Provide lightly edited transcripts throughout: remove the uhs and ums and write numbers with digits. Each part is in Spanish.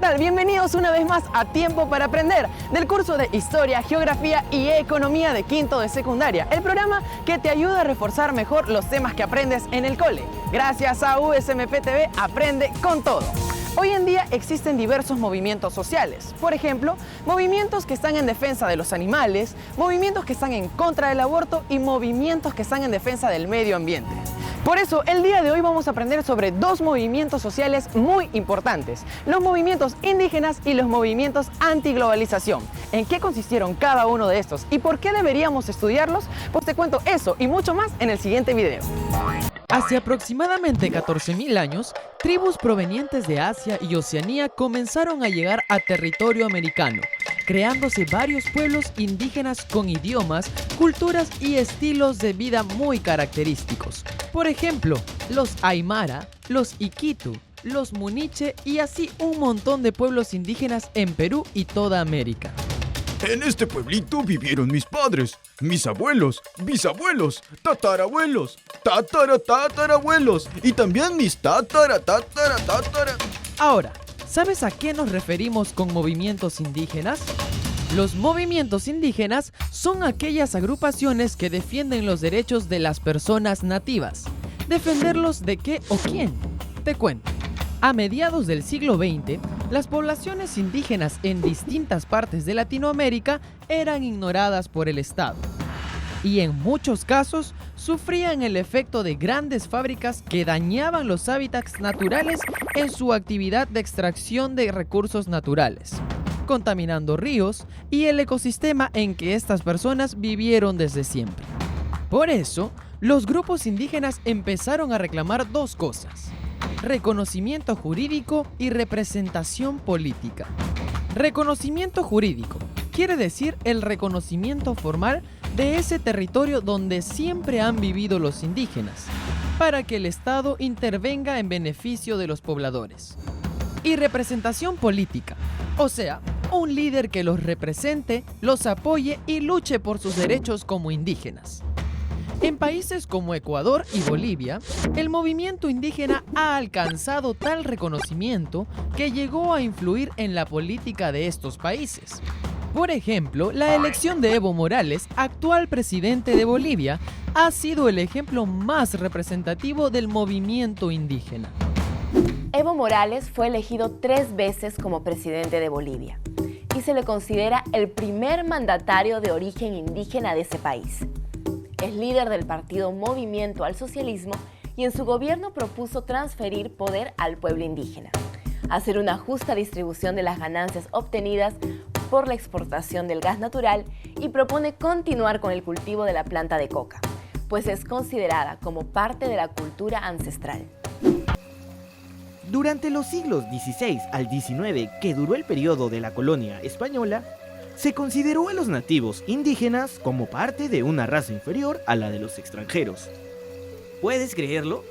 tal? Bienvenidos una vez más a Tiempo para Aprender, del curso de Historia, Geografía y Economía de quinto de secundaria, el programa que te ayuda a reforzar mejor los temas que aprendes en el cole. Gracias a USMP TV, aprende con todo. Hoy en día existen diversos movimientos sociales, por ejemplo, movimientos que están en defensa de los animales, movimientos que están en contra del aborto y movimientos que están en defensa del medio ambiente. Por eso, el día de hoy vamos a aprender sobre dos movimientos sociales muy importantes, los movimientos indígenas y los movimientos antiglobalización. ¿En qué consistieron cada uno de estos y por qué deberíamos estudiarlos? Pues te cuento eso y mucho más en el siguiente video. Hace aproximadamente 14.000 años, tribus provenientes de Asia y Oceanía comenzaron a llegar a territorio americano, creándose varios pueblos indígenas con idiomas, culturas y estilos de vida muy característicos. Por ejemplo, los Aymara, los Iquitu, los Muniche y así un montón de pueblos indígenas en Perú y toda América. En este pueblito vivieron mis padres, mis abuelos, bisabuelos, tatarabuelos, tatarabuelos y también mis tatara. Ahora, ¿sabes a qué nos referimos con movimientos indígenas? Los movimientos indígenas son aquellas agrupaciones que defienden los derechos de las personas nativas. ¿Defenderlos de qué o quién? Te cuento. A mediados del siglo XX, las poblaciones indígenas en distintas partes de Latinoamérica eran ignoradas por el Estado y en muchos casos sufrían el efecto de grandes fábricas que dañaban los hábitats naturales en su actividad de extracción de recursos naturales, contaminando ríos y el ecosistema en que estas personas vivieron desde siempre. Por eso, los grupos indígenas empezaron a reclamar dos cosas: reconocimiento jurídico y representación política. Reconocimiento jurídico quiere decir el reconocimiento formal de ese territorio donde siempre han vivido los indígenas, para que el Estado intervenga en beneficio de los pobladores. Y representación política, o sea, un líder que los represente, los apoye y luche por sus derechos como indígenas. En países como Ecuador y Bolivia, el movimiento indígena ha alcanzado tal reconocimiento que llegó a influir en la política de estos países. Por ejemplo, la elección de Evo Morales, actual presidente de Bolivia, ha sido el ejemplo más representativo del movimiento indígena. Evo Morales fue elegido 3 veces como presidente de Bolivia y se le considera el primer mandatario de origen indígena de ese país. Es líder del partido Movimiento al Socialismo y en su gobierno propuso transferir poder al pueblo indígena, hacer una justa distribución de las ganancias obtenidas por la exportación del gas natural y propone continuar con el cultivo de la planta de coca, pues es considerada como parte de la cultura ancestral. Durante los siglos XVI al XIX, que duró el periodo de la colonia española, se consideró a los nativos indígenas como parte de una raza inferior a la de los extranjeros. ¿Puedes creerlo?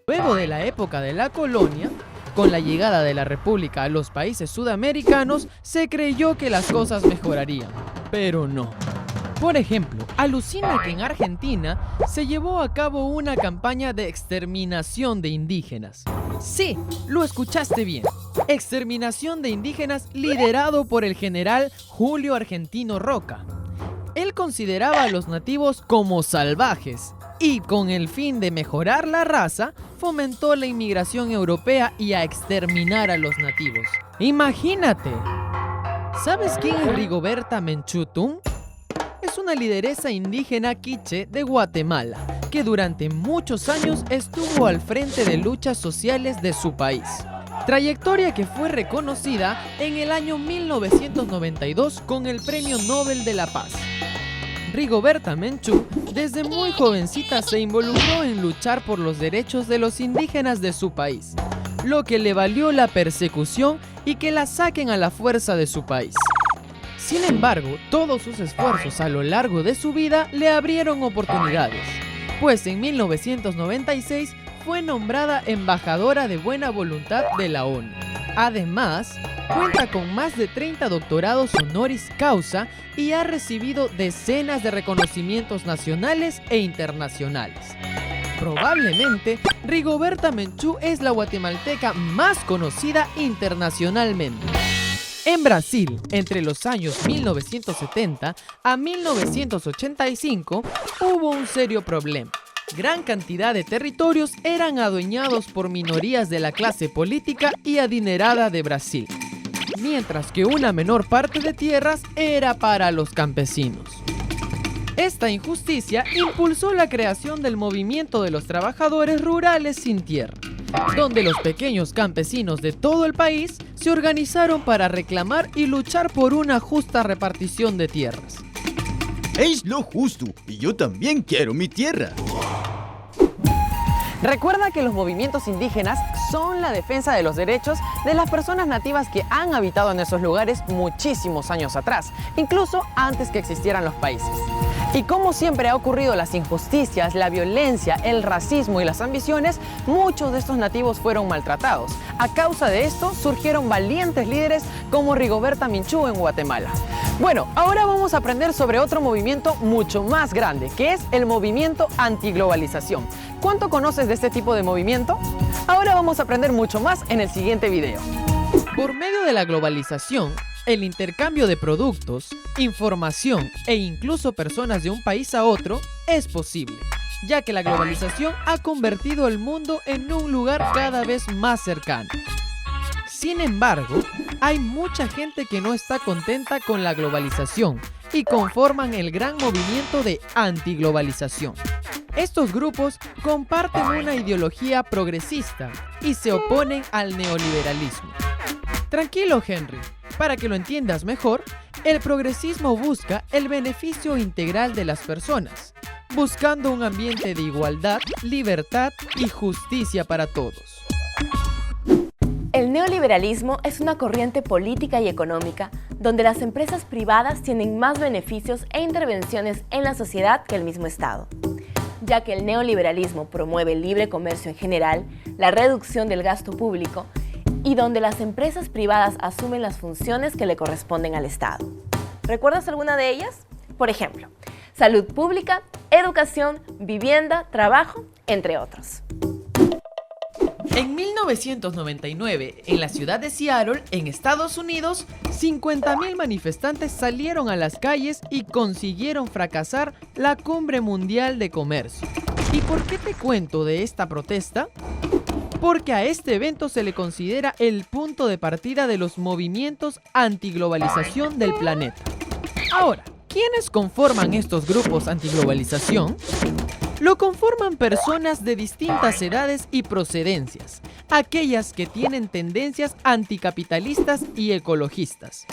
Luego de la época de la colonia, con la llegada de la República a los países sudamericanos, se creyó que las cosas mejorarían, pero no. Por ejemplo, alucina que en Argentina se llevó a cabo una campaña de exterminación de indígenas. Sí, lo escuchaste bien. Exterminación de indígenas liderado por el general Julio Argentino Roca. Él consideraba a los nativos como salvajes y con el fin de mejorar la raza, fomentó la inmigración europea y a exterminar a los nativos. ¡Imagínate! ¿Sabes quién es Rigoberta Menchú Tum? Es una lideresa indígena quiché de Guatemala, que durante muchos años estuvo al frente de luchas sociales de su país. Trayectoria que fue reconocida en el año 1992 con el Premio Nobel de la Paz. Rigoberta Menchú, desde muy jovencita se involucró en luchar por los derechos de los indígenas de su país, lo que le valió la persecución y que la saquen a la fuerza de su país. Sin embargo, todos sus esfuerzos a lo largo de su vida le abrieron oportunidades, pues en 1996 fue nombrada embajadora de buena voluntad de la ONU. Además, cuenta con más de 30 doctorados honoris causa y ha recibido decenas de reconocimientos nacionales e internacionales. Probablemente, Rigoberta Menchú es la guatemalteca más conocida internacionalmente. En Brasil, entre los años 1970 a 1985, hubo un serio problema. Gran cantidad de territorios eran adueñados por minorías de la clase política y adinerada de Brasil, mientras que una menor parte de tierras era para los campesinos. Esta injusticia impulsó la creación del movimiento de los trabajadores rurales sin tierra, donde los pequeños campesinos de todo el país se organizaron para reclamar y luchar por una justa repartición de tierras. Es lo justo, y yo también quiero mi tierra. Recuerda que los movimientos indígenas son la defensa de los derechos de las personas nativas que han habitado en esos lugares muchísimos años atrás, incluso antes que existieran los países. Y como siempre ha ocurrido las injusticias, la violencia, el racismo y las ambiciones, muchos de estos nativos fueron maltratados. A causa de esto surgieron valientes líderes como Rigoberta Menchú en Guatemala. Bueno, ahora vamos a aprender sobre otro movimiento mucho más grande, que es el movimiento antiglobalización. ¿Cuánto conoces de este tipo de movimiento? Ahora vamos a aprender mucho más en el siguiente video. Por medio de la globalización, el intercambio de productos, información e incluso personas de un país a otro es posible, ya que la globalización ha convertido el mundo en un lugar cada vez más cercano. Sin embargo, hay mucha gente que no está contenta con la globalización y conforman el gran movimiento de antiglobalización. Estos grupos comparten una ideología progresista y se oponen al neoliberalismo. Tranquilo, Henry. Para que lo entiendas mejor, el progresismo busca el beneficio integral de las personas, buscando un ambiente de igualdad, libertad y justicia para todos. El neoliberalismo es una corriente política y económica donde las empresas privadas tienen más beneficios e intervenciones en la sociedad que el mismo Estado, ya que el neoliberalismo promueve el libre comercio en general, la reducción del gasto público y donde las empresas privadas asumen las funciones que le corresponden al Estado. ¿Recuerdas alguna de ellas? Por ejemplo, salud pública, educación, vivienda, trabajo, entre otros. En 1999, en la ciudad de Seattle, en Estados Unidos, 50,000 manifestantes salieron a las calles y consiguieron fracasar la Cumbre Mundial de Comercio. ¿Y por qué te cuento de esta protesta? Porque a este evento se le considera el punto de partida de los movimientos antiglobalización del planeta. Ahora, ¿quiénes conforman estos grupos antiglobalización? Lo conforman personas de distintas edades y procedencias, aquellas que tienen tendencias anticapitalistas y ecologistas.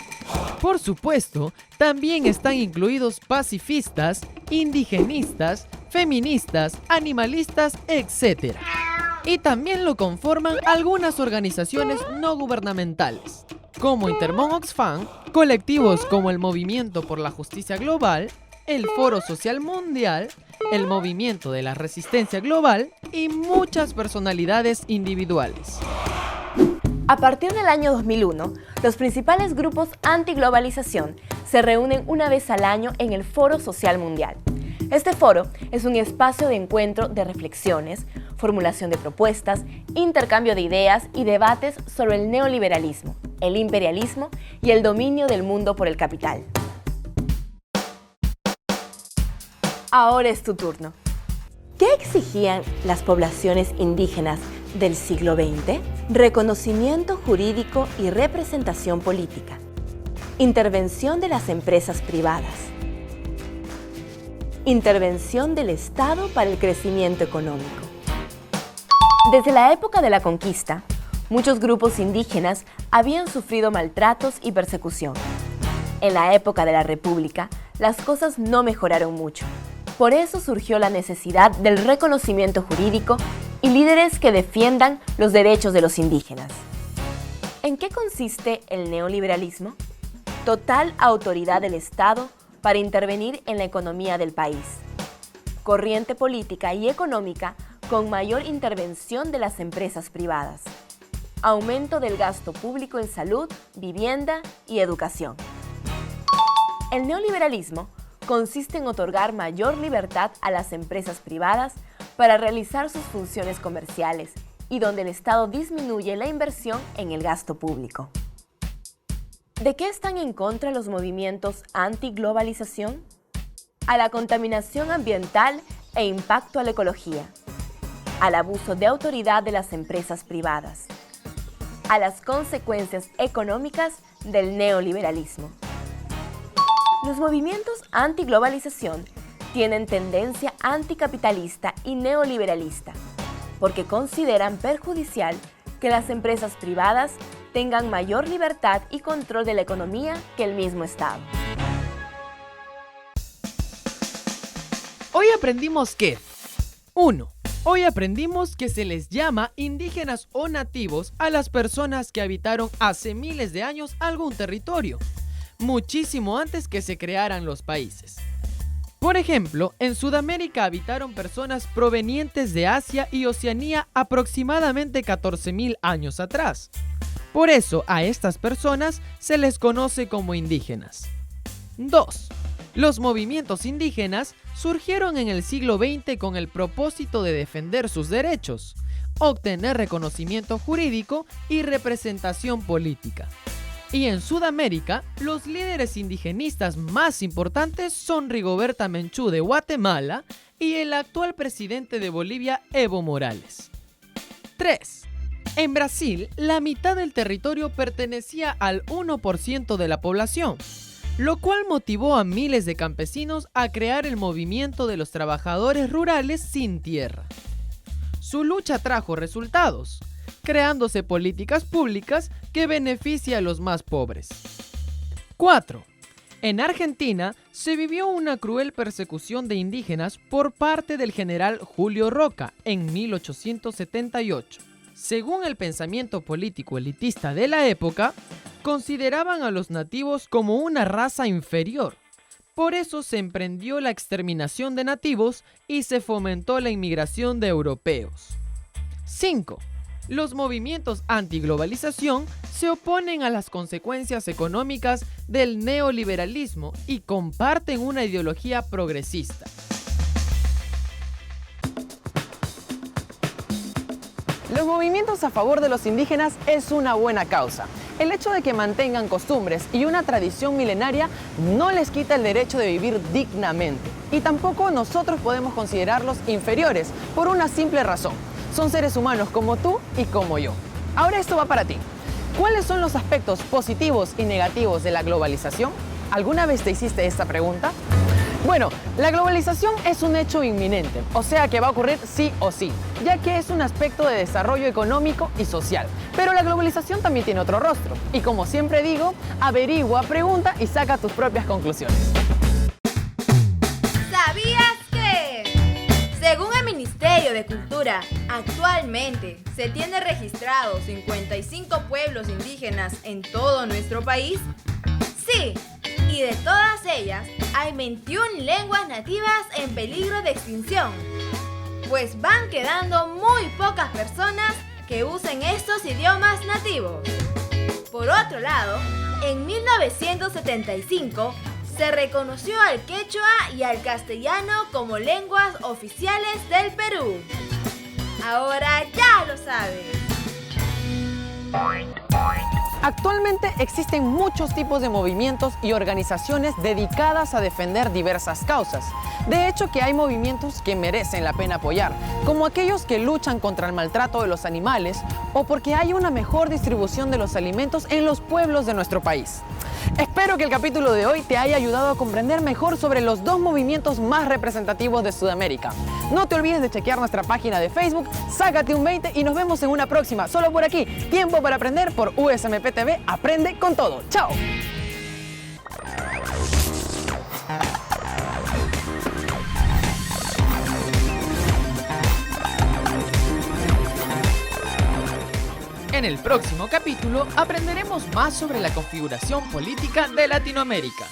Por supuesto, también están incluidos pacifistas, indigenistas, feministas, animalistas, etc. Y también lo conforman algunas organizaciones no gubernamentales, como Intermón Oxfam, colectivos como el Movimiento por la Justicia Global, el Foro Social Mundial, el Movimiento de la Resistencia Global y muchas personalidades individuales. A partir del año 2001, los principales grupos antiglobalización se reúnen una vez al año en el Foro Social Mundial. Este foro es un espacio de encuentro de reflexiones, formulación de propuestas, intercambio de ideas y debates sobre el neoliberalismo, el imperialismo y el dominio del mundo por el capital. Ahora es tu turno. ¿Qué exigían las poblaciones indígenas del siglo XX? Reconocimiento jurídico y representación política. Intervención de las empresas privadas. Intervención del Estado para el crecimiento económico. Desde la época de la conquista, muchos grupos indígenas habían sufrido maltratos y persecución. En la época de la República, las cosas no mejoraron mucho. Por eso surgió la necesidad del reconocimiento jurídico y líderes que defiendan los derechos de los indígenas. ¿En qué consiste el neoliberalismo? Total autoridad del Estado para intervenir en la economía del país. Corriente política y económica con mayor intervención de las empresas privadas. Aumento del gasto público en salud, vivienda y educación. El neoliberalismo consiste en otorgar mayor libertad a las empresas privadas para realizar sus funciones comerciales y donde el Estado disminuye la inversión en el gasto público. ¿De qué están en contra los movimientos anti-globalización? A la contaminación ambiental e impacto a la ecología, al abuso de autoridad de las empresas privadas, a las consecuencias económicas del neoliberalismo. Los movimientos anti-globalización tienen tendencia anticapitalista y neoliberalista, porque consideran perjudicial que las empresas privadas tengan mayor libertad y control de la economía que el mismo Estado. Hoy aprendimos que 1. Hoy aprendimos que se les llama indígenas o nativos a las personas que habitaron hace miles de años algún territorio, muchísimo antes que se crearan los países. Por ejemplo, en Sudamérica habitaron personas provenientes de Asia y Oceanía aproximadamente 14.000 años atrás. Por eso a estas personas se les conoce como indígenas. 2. Los movimientos indígenas surgieron en el siglo XX con el propósito de defender sus derechos, obtener reconocimiento jurídico y representación política. Y en Sudamérica, los líderes indigenistas más importantes son Rigoberta Menchú de Guatemala y el actual presidente de Bolivia, Evo Morales. 3. En Brasil, la mitad del territorio pertenecía al 1% de la población, lo cual motivó a miles de campesinos a crear el movimiento de los trabajadores rurales sin tierra. Su lucha trajo resultados, creándose políticas públicas que benefician a los más pobres. 4. En Argentina se vivió una cruel persecución de indígenas por parte del general Julio Roca en 1878. Según el pensamiento político elitista de la época, consideraban a los nativos como una raza inferior. Por eso se emprendió la exterminación de nativos y se fomentó la inmigración de europeos. 5. Los movimientos antiglobalización se oponen a las consecuencias económicas del neoliberalismo y comparten una ideología progresista. Los movimientos a favor de los indígenas es una buena causa. El hecho de que mantengan costumbres y una tradición milenaria no les quita el derecho de vivir dignamente. Y tampoco nosotros podemos considerarlos inferiores por una simple razón. Son seres humanos como tú y como yo. Ahora esto va para ti. ¿Cuáles son los aspectos positivos y negativos de la globalización? ¿Alguna vez te hiciste esta pregunta? Bueno, la globalización es un hecho inminente, o sea que va a ocurrir sí o sí, ya que es un aspecto de desarrollo económico y social. Pero la globalización también tiene otro rostro, y como siempre digo, averigua, pregunta y saca tus propias conclusiones. ¿Sabías que? Según el Ministerio de Cultura, actualmente se tiene registrados 55 pueblos indígenas en todo nuestro país. Sí. Y de todas ellas, hay 21 lenguas nativas en peligro de extinción, pues van quedando muy pocas personas que usen estos idiomas nativos. Por otro lado, en 1975 se reconoció al quechua y al castellano como lenguas oficiales del Perú. Ahora ya lo sabes. Actualmente existen muchos tipos de movimientos y organizaciones dedicadas a defender diversas causas. De hecho, que hay movimientos que merecen la pena apoyar, como aquellos que luchan contra el maltrato de los animales o porque hay una mejor distribución de los alimentos en los pueblos de nuestro país. Espero que el capítulo de hoy te haya ayudado a comprender mejor sobre los dos movimientos más representativos de Sudamérica. No te olvides de chequear nuestra página de Facebook, Sácate un 20 y nos vemos en una próxima, solo por aquí. Tiempo para aprender por USMP TV. Aprende con todo. ¡Chao! En el próximo capítulo aprenderemos más sobre la configuración política de Latinoamérica.